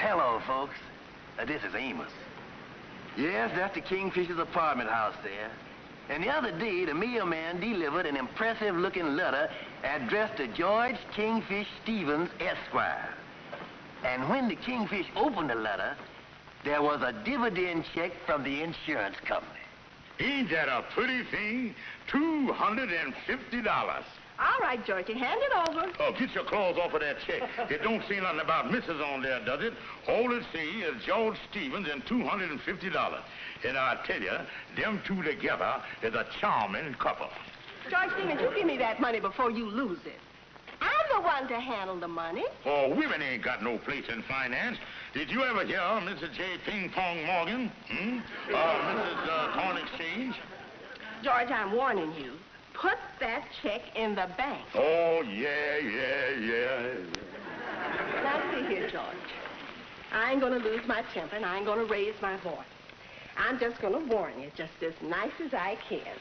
hello, folks. This is Amos. Yes, that's the Kingfisher's apartment house there. And the other day, the mailman delivered an impressive-looking letter addressed to George Kingfish Stevens, Esquire. And when the Kingfish opened the letter, there was a dividend check from the insurance company. Ain't that a pretty thing? $250. All right, Georgie, hand it over. Oh, get your claws off of that check. It don't say nothing about Mrs. on there, does it? All it says is George Stevens and $250. And I tell you, them two together is a charming couple. George Stevens, you give me that money before you lose it. I'm the one to handle the money. Oh, women ain't got no place in finance. Did you ever hear Mrs. J. Ping Pong Morgan? Mrs. Corn Exchange? George, I'm warning you. Put that check in the bank. Oh, yeah. Now, see here, George. I ain't gonna lose my temper, and I ain't gonna raise my voice. I'm just gonna warn you, just as nice as I can,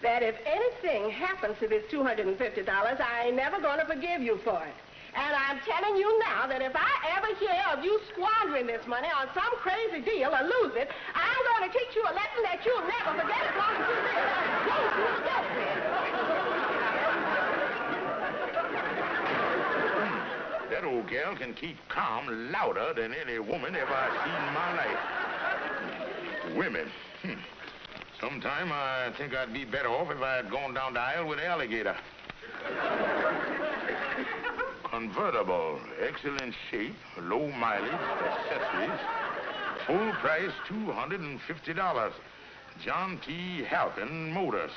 that if anything happens to this $250, I ain't never gonna forgive you for it. And I'm telling you now that if I ever hear of you squandering this money on some crazy deal or lose it, I'm gonna teach you a lesson that you'll never forget as long as you live. That old gal can keep calm louder than any woman ever I've seen in my life. Women. Sometime I think I'd be better off if I had gone down the aisle with the alligator. Convertible, excellent shape, low mileage, accessories, full price $250. John T. Halpin Motors.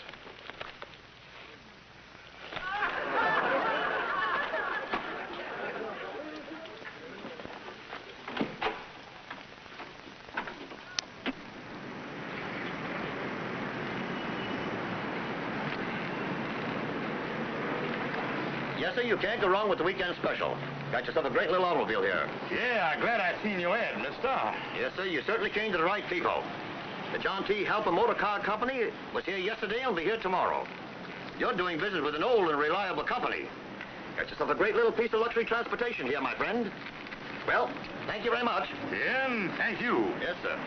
Yes, sir, you can't go wrong with the weekend special. Got yourself a great little automobile here. Yeah, glad I seen your ad, mister. Yes, sir, you certainly came to the right people. The John T. Halpin Motor Car Company was here yesterday and will be here tomorrow. You're doing business with an old and reliable company. Got yourself a great little piece of luxury transportation here, my friend. Well, thank you very much. And thank you. Yes, sir.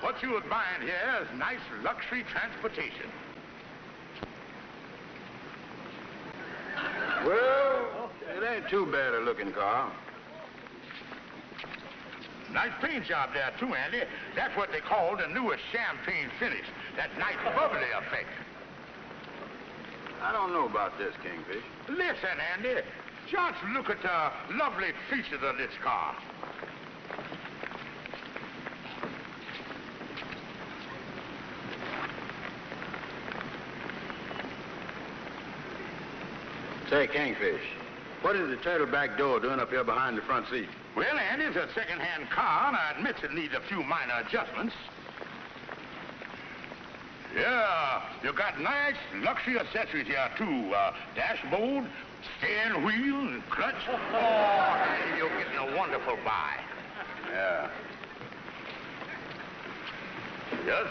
What you would find here is nice luxury transportation. Well, it ain't too bad a looking car. Nice paint job there, too, Andy. That's what they call the newest champagne finish. That nice bubbly effect. I don't know about this, Kingfish. Listen, Andy. Just look at the lovely features of this car. Say, Kingfish, what is the turtleback door doing up here behind the front seat? Well, Andy, it's a second-hand car, and I admit it needs a few minor adjustments. Yeah, you got nice luxury accessories here, too. Dashboard, steering wheel, and clutch. Oh, Andy, you're getting a wonderful buy. Yeah. Yes,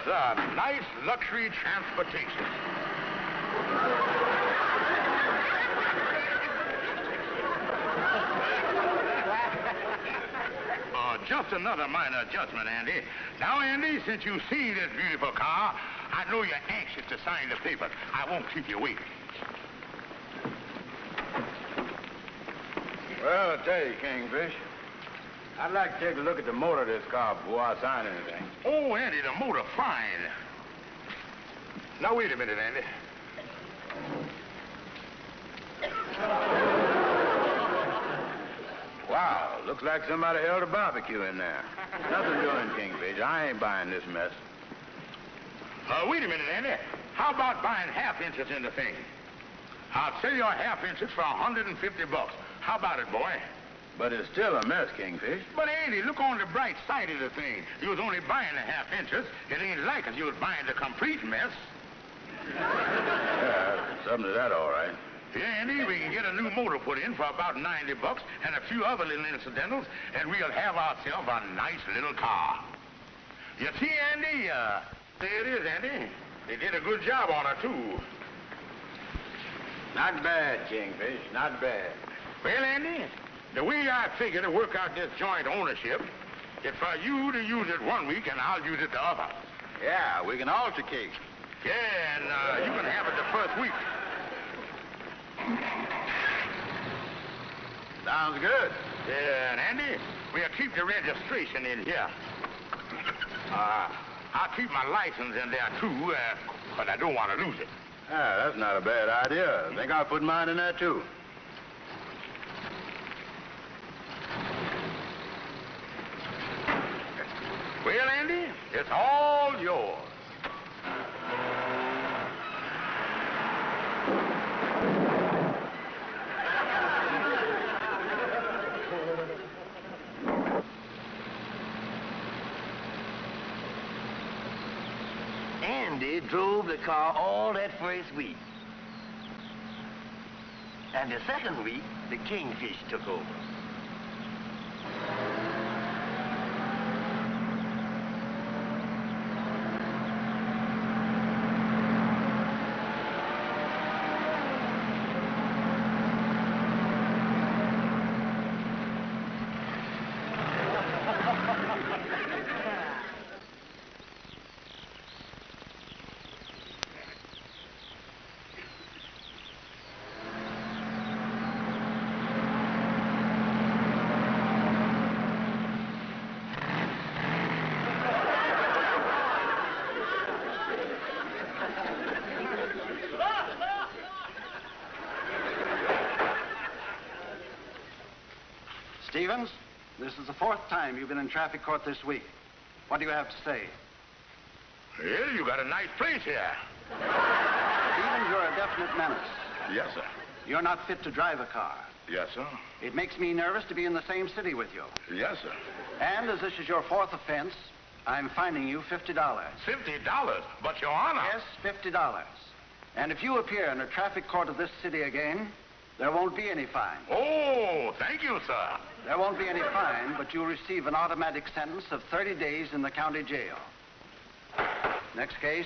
nice luxury transportation. just another minor adjustment, Andy. Now, Andy, since you see this beautiful car, I know you're anxious to sign the papers. I won't keep you waiting. Well, I'll tell you, Kingfish, I'd like to take a look at the motor of this car before I sign anything. Oh, Andy, the motor, fine. Now, wait a minute, Andy. Wow, looks like somebody held a barbecue in there. Nothing doing, Kingfish. I ain't buying this mess. Wait a minute, Andy. How about buying half inches in the thing? I'll sell you a half inches for $150. How about it, boy? But it's still a mess, Kingfish. But, Andy, look on the bright side of the thing. You was only buying the half inches. It ain't like as you was buying the complete mess. Yeah, something to that, all right. Yeah, Andy, we can get a new motor put in for about $90 and a few other little incidentals, and we'll have ourselves a nice little car. You see, Andy, there it is, Andy. They did a good job on her, too. Not bad, Kingfish, not bad. Well, Andy, the way I figure to work out this joint ownership is for you to use it one week and I'll use it the other. Yeah, we can alternate. Yeah, and you can have it the first week. Sounds good. Yeah, and Andy, we'll keep the registration in here. I'll keep my license in there, too, but I don't want to lose it. Ah, that's not a bad idea. I think I'll put mine in there, too. Well, Andy, it's all yours. Andy drove the car all that first week. And the second week, the Kingfish took over. Stevens, this is the fourth time you've been in traffic court this week. What do you have to say? Well, you got a nice place here. Stevens, you're a definite menace. Yes, sir. You're not fit to drive a car. Yes, sir. It makes me nervous to be in the same city with you. Yes, sir. And as this is your fourth offense, I'm fining you $50. $50? But, Your Honor... Yes, $50. And if you appear in a traffic court of this city again, there won't be any fine. Oh, thank you, sir. There won't be any fine, but you'll receive an automatic sentence of 30 days in the county jail. Next case.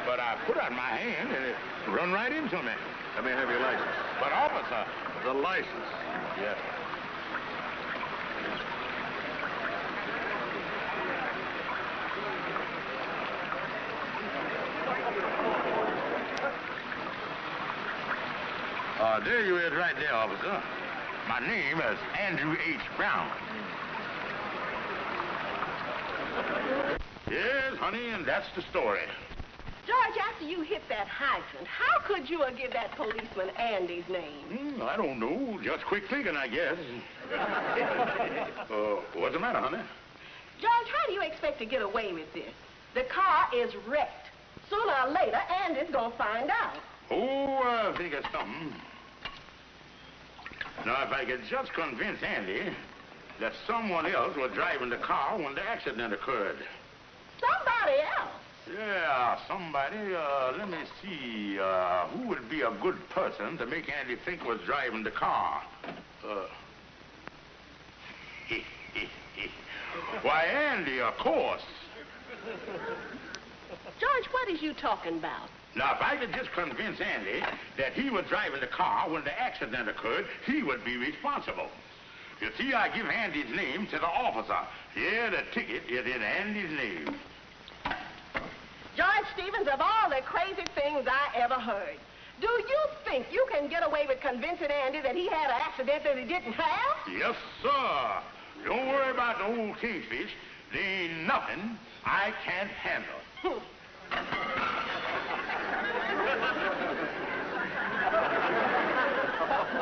But I put out my hand and it run right into me. Let me have your license. But, officer... The license. Yes. There you is right there, officer. My name is Andrew H. Brown. Yes, honey, and that's the story. George, after you hit that hydrant, how could you have give that policeman Andy's name? I don't know. Just quick thinking, I guess. What's the matter, honey? George, how do you expect to get away with this? The car is wrecked. Sooner or later, Andy's gonna find out. Oh, I think of something. Now, if I could just convince Andy that someone else was driving the car when the accident occurred. Somebody else? Yeah, somebody. Let me see. Who would be a good person to make Andy think was driving the car? Why, Andy, of course. George, what is you talking about? Now, if I could just convince Andy that he was driving the car when the accident occurred, he would be responsible. You see, I give Andy's name to the officer. Yeah, the ticket is in Andy's name. George Stevens, of all the crazy things I ever heard, do you think you can get away with convincing Andy that he had an accident that he didn't have? Yes, sir. Don't worry about the old kingfish. There ain't nothing I can't handle.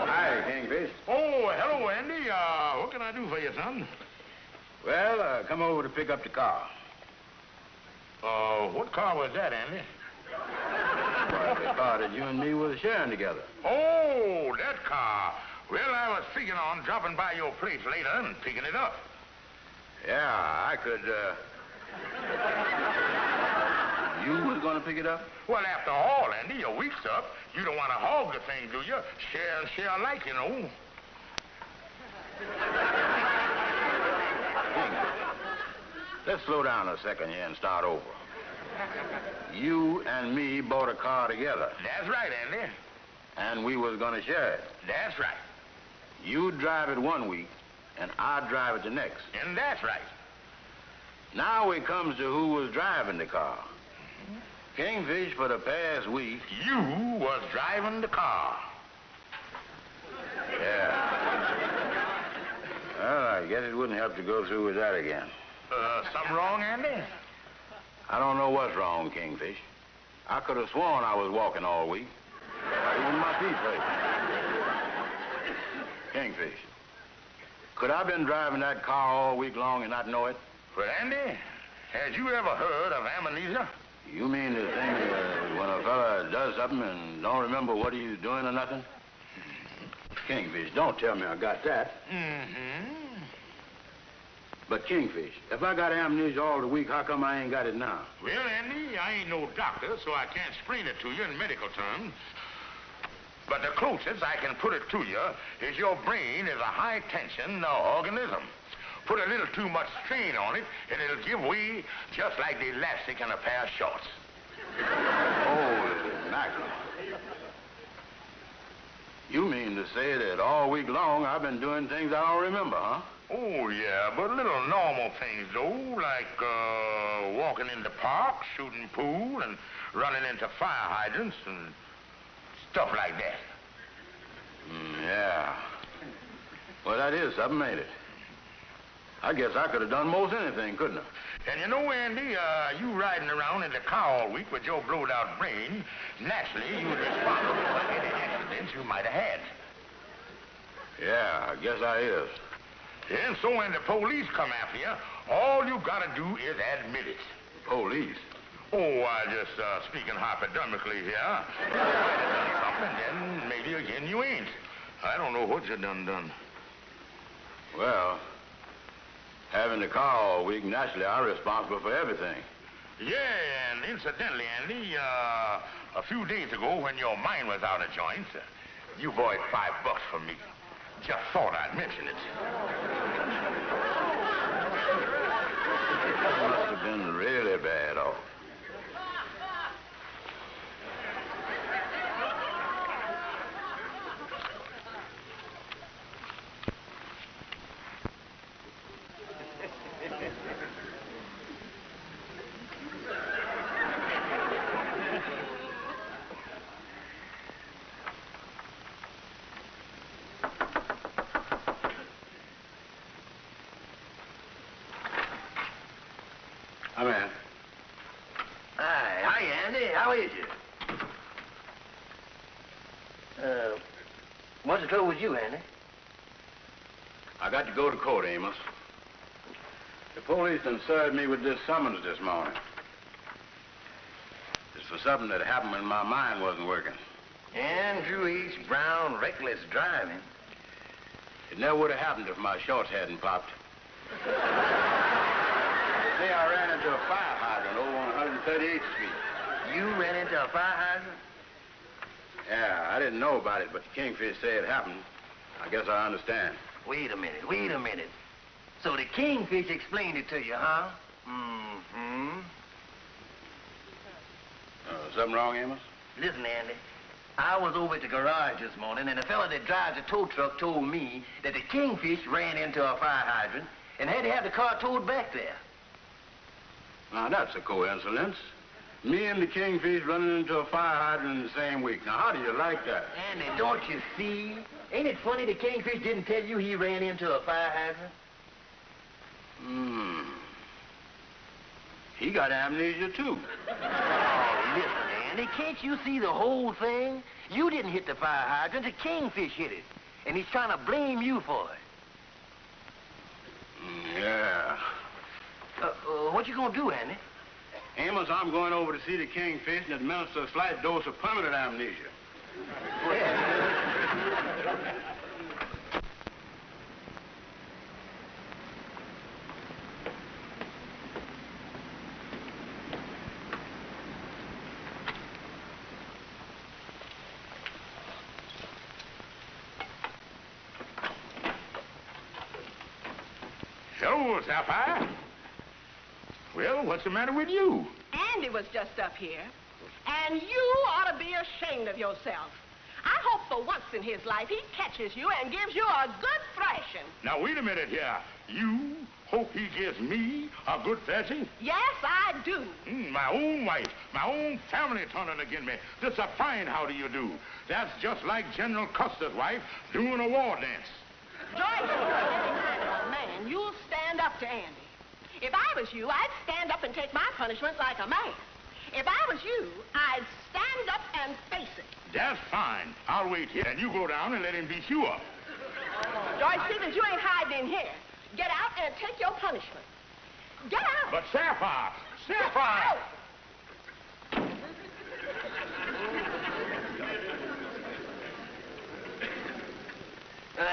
Hi, Kingfish. Oh, hello, Andy. What can I do for you, son? Well, come over to pick up the car. What car was that, Andy? Well, the car that you and me were sharing together. Oh, that car. Well, I was figuring on dropping by your place later and picking it up. Yeah, I could, You was gonna pick it up? Well, after all, Andy, your week's up. You don't want to hog the thing, do you? Share and share alike, you know. Let's slow down a second here and start over. You and me bought a car together, That's right, Andy. and we was gonna share it. That's right. You drive it one week, and I drive it the next. And that's right. Now it comes to who was driving the car. Kingfish, for the past week... You was driving the car. Yeah. Well, I guess it wouldn't help to go through with that again. Something wrong, Andy? I don't know what's wrong, Kingfish. I could have sworn I was walking all week. Even my feet hurt. Kingfish, could I have been driving that car all week long and not know it? Well, Andy, had you ever heard of amnesia? You mean the thing when a fella does something and don't remember what he's doing or nothing? Kingfish, don't tell me I got that. Mm-hmm. But Kingfish, if I got amnesia all the week, how come I ain't got it now? Well, Andy, I ain't no doctor, so I can't explain it to you in medical terms. But the closest I can put it to you is your brain is a high-tension organism. Put a little too much strain on it, and it'll give way just like the elastic in a pair of shorts. Holy mackerel. You mean to say that all week long I've been doing things I don't remember, huh? Oh, yeah, but little normal things, though, like walking in the park, shooting pool, and running into fire hydrants and stuff like that. Yeah. Well, that is something, ain't it? I guess I could have done most anything, couldn't I? And you know, Andy, you riding around in the car all week with your blowed-out brain, naturally, you was responsible for any accidents you might have had. Yeah, I guess I is. And so when the police come after you, all you gotta do is admit it. Police? Oh, I just speaking hypodermically here. You might have done something, then maybe again you ain't. I don't know what you done. Well, having the car all week, naturally, I'm responsible for everything. Yeah, and incidentally, Andy, a few days ago when your mind was out of joint, you borrowed $5 from me. Just thought I'd mention it. That must have been really bad off. Come in. What's the trouble with you, Andy? I got to go to court, Amos. The police done served me with this summons this morning. It's for something that happened when my mind wasn't working. Andrew H. Brown, reckless driving. It never would have happened if my shorts hadn't popped. Say I ran into a fire hydrant over on 138th Street. You ran into a fire hydrant? Yeah, I didn't know about it, but the Kingfish said it happened. I guess I understand. Wait a minute. So the Kingfish explained it to you, huh? Mm-hmm. Something wrong, Amos? Listen, Andy. I was over at the garage this morning, and the fella that drives the tow truck told me that the Kingfish ran into a fire hydrant and had to have the car towed back there. Now, that's a coincidence. Me and the Kingfish running into a fire hydrant in the same week. Now, how do you like that? Andy, don't you see? Ain't it funny the Kingfish didn't tell you he ran into a fire hydrant? He got amnesia, too. Oh, listen, Andy, can't you see the whole thing? You didn't hit the fire hydrant, the Kingfish hit it. And he's trying to blame you for it. Yeah. What you gonna do, Andy? Amos, I'm going over to see the Kingfish and administer a slight dose of permanent amnesia. Hello, Sapphire. Well, what's the matter with you? Andy was just up here, and you ought to be ashamed of yourself. I hope for once in his life he catches you and gives you a good thrashing. Now, wait a minute here. You hope he gives me a good thrashing? Yes, I do. My own wife, my own family turning against me. That's a fine how do you do. That's just like General Custer's wife doing a war dance. Joyce, man, you'll stand up to Andy. If I was you, I'd stand up and take my punishment like a man. If I was you, I'd stand up and face it. That's fine. I'll wait here, and you go down and let him beat you up. Joyce Stevens, you ain't hiding in here. Get out and take your punishment. Get out. But Sapphire! Get out.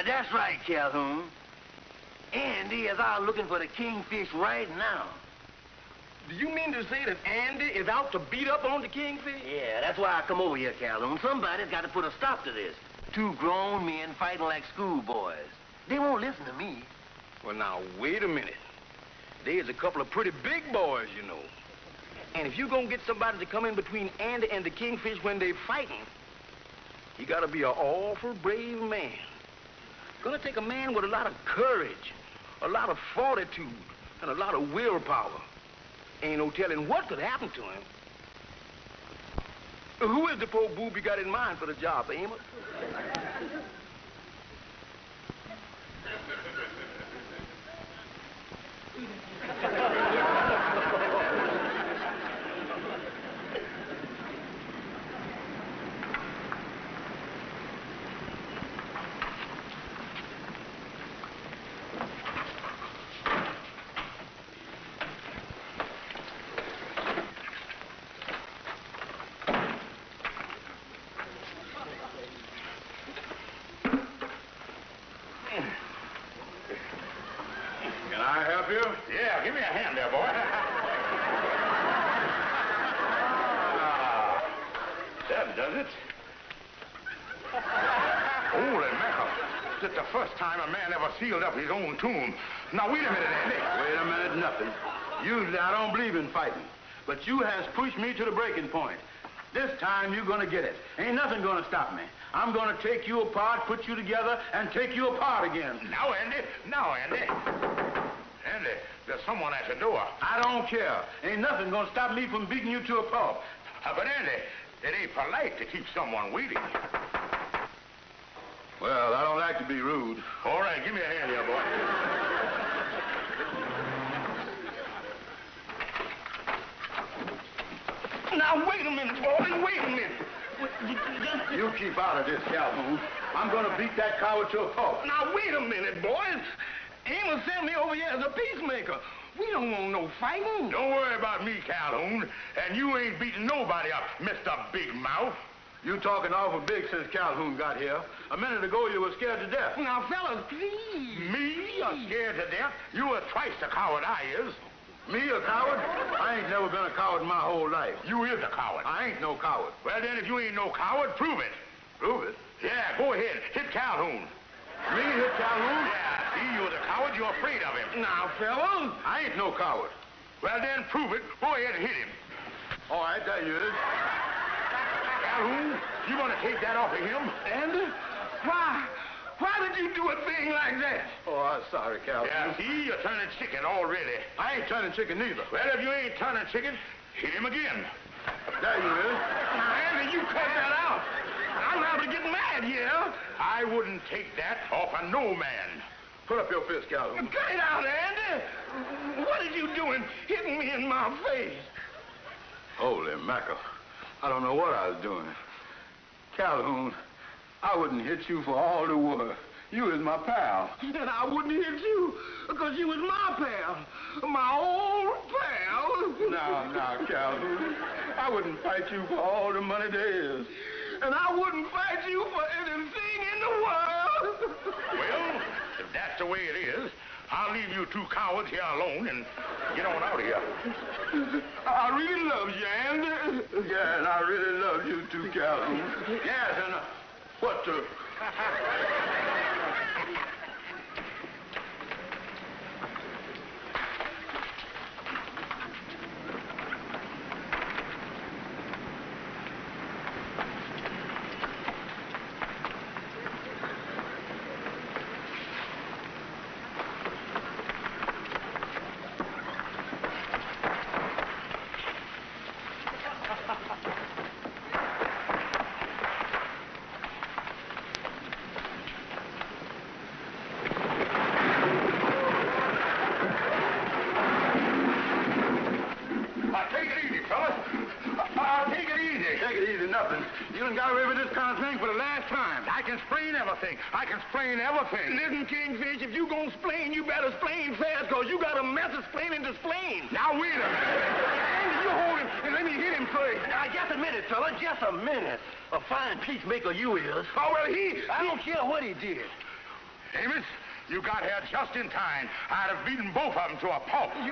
That's right, Calhoun. Andy is out looking for the Kingfish right now. Do you mean to say that Andy is out to beat up on the Kingfish? Yeah, that's why I come over here, Calhoun. Somebody's got to put a stop to this. Two grown men fighting like schoolboys. They won't listen to me. Well, now, wait a minute. There's a couple of pretty big boys, you know. And if you're going to get somebody to come in between Andy and the Kingfish when they're fighting, you got to be an awful brave man. Gonna take a man with a lot of courage, a lot of fortitude, and a lot of willpower. Ain't no telling what could happen to him. Who is the poor boob you got in mind for the job, Amos? Yeah, give me a hand there, boy. That does it. Holy mackerel. This is the first time a man ever sealed up his own tomb. Now, wait a minute, Andy. Wait a minute, nothing. Usually I don't believe in fighting, but you has pushed me to the breaking point. This time you're gonna get it. Ain't nothing gonna stop me. I'm gonna take you apart, put you together, and take you apart again. Now, Andy. Now, Andy. Andy, there's someone at the door. I don't care. Ain't nothing gonna stop me from beating you to a pulp. But, Andy, it ain't polite to keep someone waiting. Well, I don't like to be rude. All right, give me a hand here, boy. Now, wait a minute, boy. Wait a minute. You keep out of this, Calhoun. I'm going to beat that coward to a pulp. Now, wait a minute, boys. Amos sent me over here as a peacemaker. We don't want no fighting. Don't worry about me, Calhoun. And you ain't beating nobody up, Mr. Big Mouth. You talking awful big since Calhoun got here. A minute ago, you were scared to death. Now, fellas, please. Me? You're scared to death? You were twice the coward I is. Me, a coward? I ain't never been a coward in my whole life. You is a coward. I ain't no coward. Well, then, if you ain't no coward, prove it. Prove it? Yeah, go ahead. Hit Calhoun. Me hit Calhoun? Yeah, he was a coward. You're afraid of him. Now, fellas. I ain't no coward. Well, then, prove it. Go ahead and hit him. All right, there you is. Calhoun, you want to take that off of him? And why? Why did you do a thing like that? Oh, I'm sorry, Calhoun. Yeah, see, you're turning chicken already. I ain't turning chicken neither. Well, if you ain't turning chicken, hit him again. There you is. Now, Andy, you cut that out. I'm liable to get mad here. I wouldn't take that off of no man. Put up your fist, Calhoun. Cut it out, Andy. What are you doing hitting me in my face? Holy mackerel. I don't know what I was doing. Calhoun, I wouldn't hit you for all the world. You is my pal. And I wouldn't hit you because you was my pal. My old pal. Now, Calhoun, I wouldn't fight you for all the money there is. And I wouldn't fight you for anything in the world. Well, if that's the way it is, I'll leave you two cowards here alone and get on out of here. I really love you, Andy. Yeah, and I really love you too, Calhoun. Yes, and what the... You done got away with this kind of thing for the last time. I can sprain everything. I can sprain everything. Listen, Kingfish, if you gonna splain, you better splain fast, because you got a mess of splaining to splain. Now, wait a minute. Andy, you hold him and let me hit him first. Now, just a minute, fella, just a minute. A fine peacemaker you is. Oh, well, I don't care what he did. Amos, you got here just in time. I'd have beaten both of them to a pulp. Now,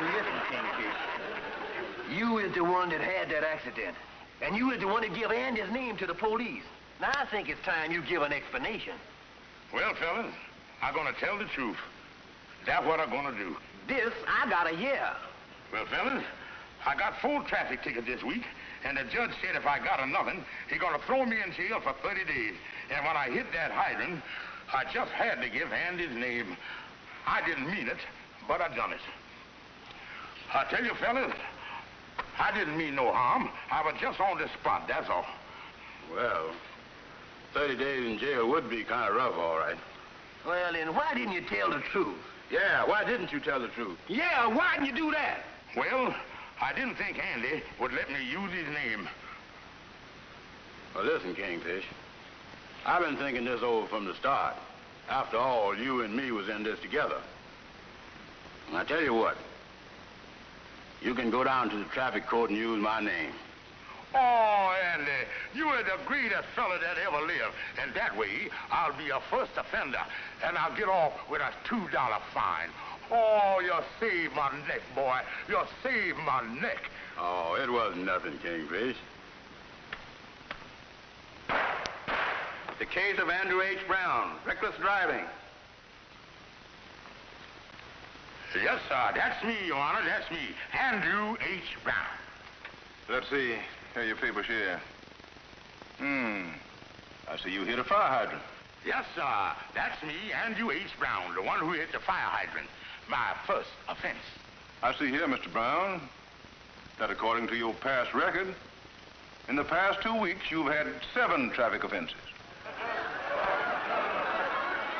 listen, Kingfish. You is the one that had that accident. And you is the one that give Andy's name to the police. Now, I think it's time you give an explanation. Well, fellas, I'm going to tell the truth. That's what I'm going to do. This, I got a year. Well, fellas, I got 4 traffic tickets this week, and the judge said if I got another, he's going to throw me in jail for 30 days. And when I hit that hydrant, I just had to give Andy's name. I didn't mean it, but I done it. I tell you, fellas, I didn't mean no harm. I was just on the spot, that's all. Well, 30 days in jail would be kind of rough, all right. Well, then why didn't you tell the truth? Yeah, why didn't you tell the truth? Yeah, why didn't you do that? Well, I didn't think Andy would let me use his name. Well, listen, Kingfish. I've been thinking this over from the start. After all, you and me was in this together. And I tell you what. You can go down to the traffic court and use my name. Oh, Andy, you are the greatest fella that ever lived. And that way, I'll be a first offender, and I'll get off with a $2 fine. Oh, you saved my neck, boy. You saved my neck. Oh, it wasn't nothing, Kingfish. The case of Andrew H. Brown, reckless driving. Yes, sir. That's me, Your Honor. That's me, Andrew H. Brown. Let's see. Here, your papers here. I see you hit a fire hydrant. Yes, sir. That's me, Andrew H. Brown, the one who hit the fire hydrant. My first offense. I see here, Mr. Brown, that according to your past record, in the past 2 weeks, you've had 7 traffic offenses.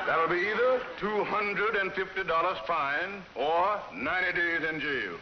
That'll be either $250 fine or 90 days in jail.